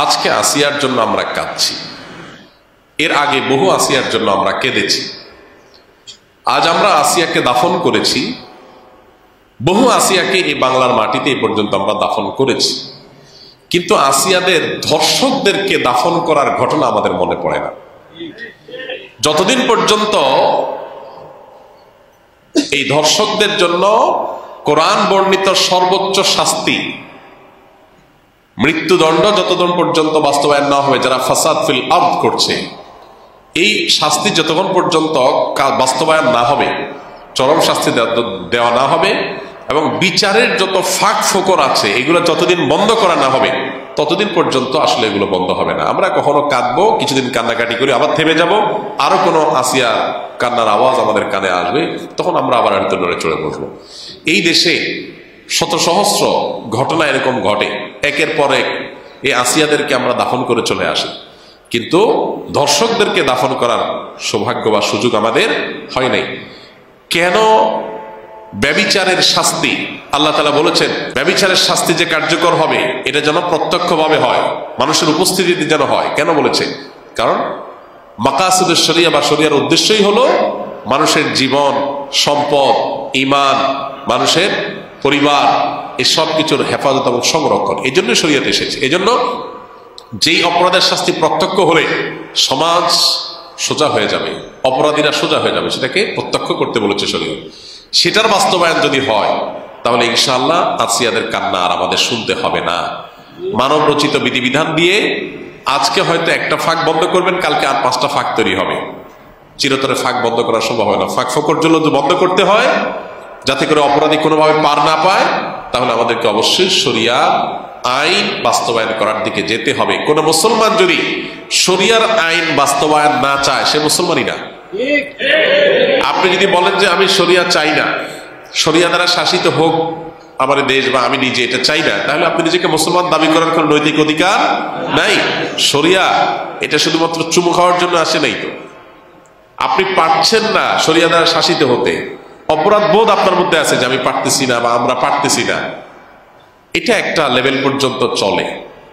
আজকে আসিয়ার জন্য আমরা কাঁদছি, এর আগে বহু আসিয়ার জন্য আমরা কেঁদেছি। আজ আমরা আসিয়াকে দাফন করেছি, বহু আসিয়াকে এই বাংলার মাটিতে এই পর্যন্ত আমরা দাফন করেছি, কিন্তু আসিয়াদের ধর্ষকদেরকে দাফন করার ঘটনা আমাদের মনে পড়ে না। যতদিন পর্যন্ত এই ধর্ষকদের জন্য কোরআন বর্ণিত সর্বোচ্চ শাস্তি মৃত্যুদণ্ড যতদিন পর্যন্ত বাস্তবায়ন না হবে, যারা ফাসাদ ফিল আরদ করছে, এই শাস্তি যতক্ষণ পর্যন্ত বাস্তবায়ন না হবে, চরম শাস্তি দেওয়া না হবে এবং বিচারের যত ফাঁক ফোকর আছে এগুলো যতদিন বন্ধ করা না হবে ততদিন পর্যন্ত আসলে এগুলো বন্ধ হবে না। আমরা কখনো কাঁদবো, কিছুদিন কান্নাকাটি করি, আবার থেমে যাব, আরো কোনো আসিয়া কান্নার আওয়াজ আমাদের কানে আসবে, তখন আমরা আবার হয়তো নড়ে চড়ে বসবো। এই দেশে শত সহস্র ঘটনা এরকম ঘটে, একের পর এক এই আসিয়াদেরকে আমরা দাফন করে চলে আসি, কিন্তু ধর্ষকদেরকে দাফন করার সৌভাগ্য বা সুযোগ আমাদের হয় নাই। কেন? ব্যভিচারের শাস্তি আল্লাহ তাআলা বলেছেন, ব্যভিচারের শাস্তি যে কার্যকর হবে এটা যেন প্রত্যক্ষভাবে হয়, মানুষের উপস্থিতিতে যেন হয়। কেন বলেছে? কারণ মাকাসিদুশ শরিয়া বা শরিয়ার উদ্দেশ্যই হলো মানুষের জীবন, সম্পদ, ঈমান, মানুষের পরিবার, এই সব কিছুর হেফাজত এবং সংরক্ষণ। এই জন্য শরিয়াত এসেছে। এই জন্য যেই অপরাধের শাস্তি প্রত্যক্ষ হলে সমাজ সোজা হয়ে যাবে, অপরাধীরা সোজা হয়ে যাবে, সেটাকে প্রত্যক্ষ করতে বলেছে শরীয়ত। সেটার বাস্তবায়ন যদি হয় তাহলে ইনশাআল্লাহ আসিয়াদের কান্না আর আমাদের শুনতে হবে না। মানব রচিত বিধিবিধান দিয়ে আজকে হয়তো একটা ফাঁক বন্ধ করবেন, কালকে আর 5টা ফাঁক তৈরি হবে। চিরতরে ফাঁক বন্ধ করা সম্ভব হয় না। ফাঁক ফোকর জন্য বন্ধ করতে হয় যাতে করে অপরাধী কোনোভাবে পার না পায়, তাহলে আমাদেরকে অবশ্যই শরিয়ার আইন বাস্তবায়ন করার দিকে যেতে হবে। কোন মুসলমান যদি শরিয়ার আইন বাস্তবায়ন না চায় সে মুসলমানই না। আপনি যদি বলেন যে আমি শরিয়া চাই না, শরিয়া দ্বারা শাসিত হোক আমার দেশ বা আমি নিজে এটা চাই না, তাহলে আপনি নিজেকে মুসলমান দাবি করার কোন নৈতিক অধিকার নাই। শরিয়া এটা শুধুমাত্র চুমু খাওয়ার জন্য আসে নাই। তো আপনি পারছেন না শরিয়া দ্বারা শাসিত হতে, অপরাধ বোধ আপনার মধ্যে আছে যে আমি পারতেছি না বা আমরা পারতেছি না, এটা একটা লেভেল পর্যন্ত চলে,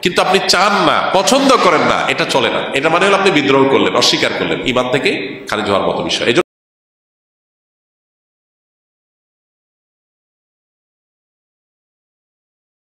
কিন্তু আপনি চান না, পছন্দ করেন না, এটা চলে না। এটা মানে হলো আপনি বিদ্রোহ করলেন, অস্বীকার করলেন, ঈমান থেকে খারিজ হওয়ার মতো বিষয়।